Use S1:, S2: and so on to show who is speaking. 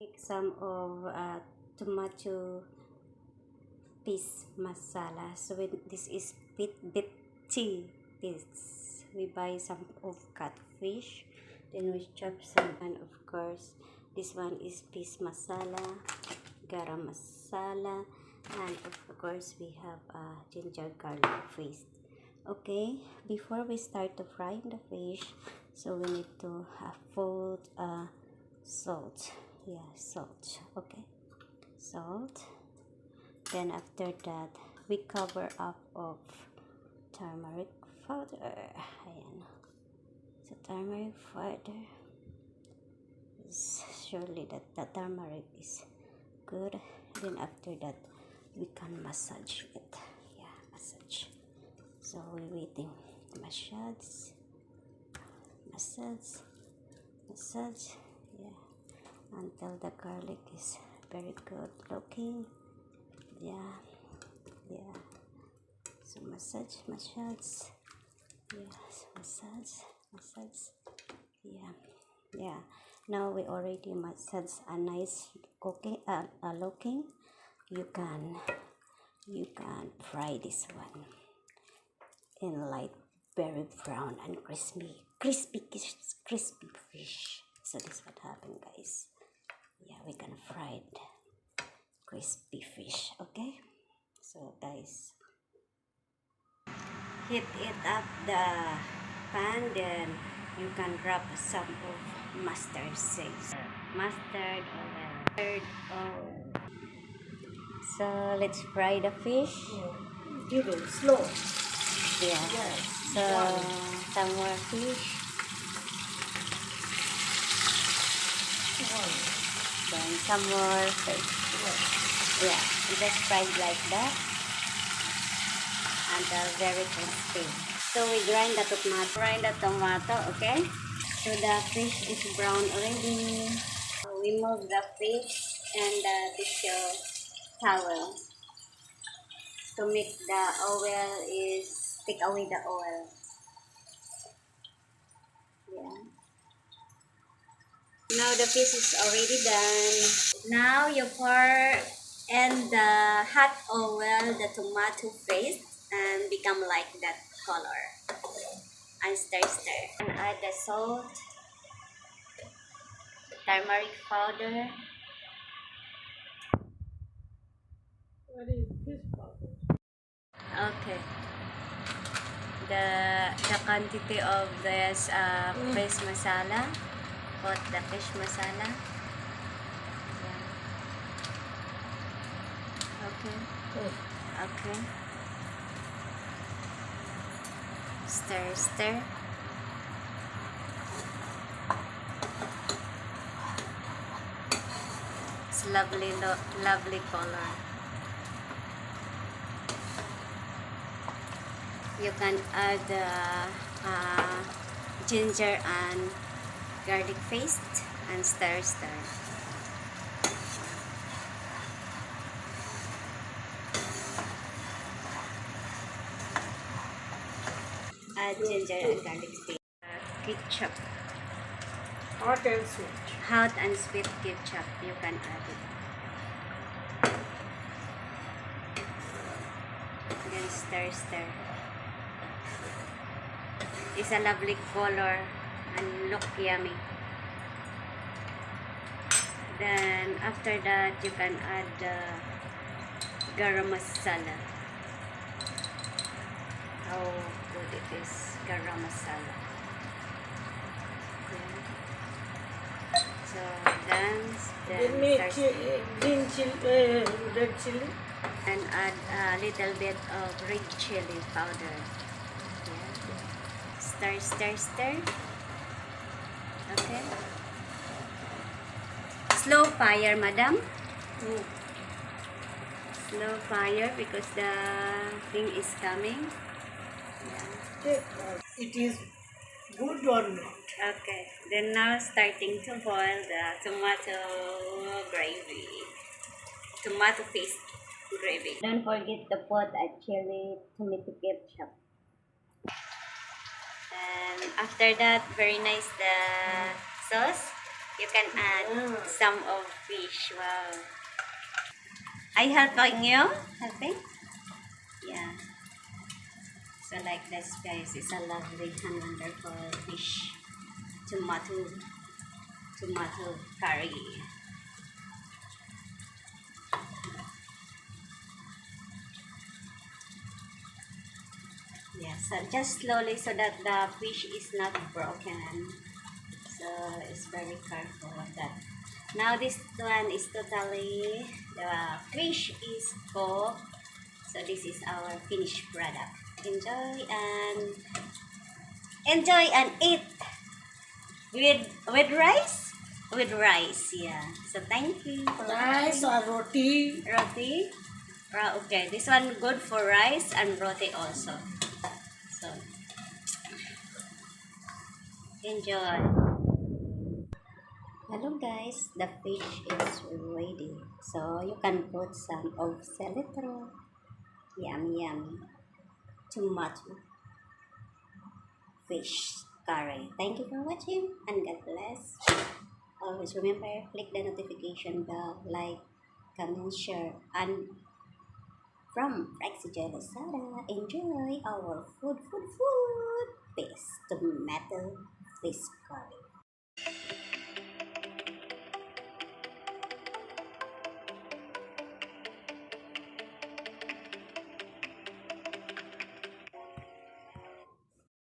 S1: Make some of tomato fish masala. So this is Bhekti Fish. We buy some of cut fish, then we chop some, and of course this one is fish masala, garam masala, and of course we have ginger garlic paste. Okay, before we start to fry the fish, so we need to put salt. Yeah, salt. Okay, salt. Then after that, we cover up of turmeric powder. Ayan. So turmeric powder is surely that the turmeric is good. Then after that, we can massage it. Yeah, massage. So we're waiting. Massage. Yeah, until the garlic is very good looking. Yeah. So massage. Yes, massage. Yeah. Now we already massage a nice cooking, looking. You can fry this one in light, very brown and crispy fish. So this what happened, guys. Yeah, we can fry it crispy fish. Okay, so guys, heat it up the pan, then you can rub some of mustard seeds, mustard oil. So let's fry the fish.
S2: Give it slow.
S1: Yeah.
S2: Yes.
S1: So some more fish. Then some more fish. Yeah, just fried like that until very crispy. So we grind the tomato, okay? So the fish is brown already. We move the fish and the tissue towel to make the oil take away the oil. Yeah. Now the fish is already done. Now you pour in the hot oil the tomato paste and become like that color. And stir. And add the salt, turmeric powder.
S2: What is fish powder?
S1: Okay. The quantity of this fish masala. Put the fish masala. Yeah. Okay. Stir. It's lovely color. You can add ginger and garlic paste and stir. Add ginger and garlic paste. Ketchup.
S2: Hot and sweet.
S1: Hot and sweet ketchup. You can add it. Then stir. It's a lovely color and look yummy. Then after that you can add garam masala. How good it is, garam masala. Yeah. So then
S2: green chili, red chili.
S1: And add a little bit of red chili powder. Yeah. Stir. Okay. Slow fire, madam. Slow fire because the thing is coming. Yeah.
S2: It is good or not?
S1: Okay. Then now starting to boil the tomato gravy. Tomato paste gravy. Don't forget to put a chili tomato ketchup. And after that, very nice the sauce. You can add
S2: Yeah.
S1: some of fish. Wow. I helping you, helping? Yeah. So like this, guys, it's a lovely and wonderful fish. Tomato curry. Yeah, so just slowly so that the fish is not broken. So it's very careful of that. Now this one is totally, the fish is cooked. So this is our finished product. Enjoy and eat with rice. With rice, yeah. So thank you for
S2: Rice or roti.
S1: roti. Okay, this one good for rice and roti also. So enjoy. Hello guys, the fish is ready. So you can put some of cilantro. Yummy yummy. Tomato fish curry. Thank you for watching and God bless. Always remember, click the notification bell, like, comment, share, and from Rexy Sada, enjoy our food. Fish, tomato, fish curry.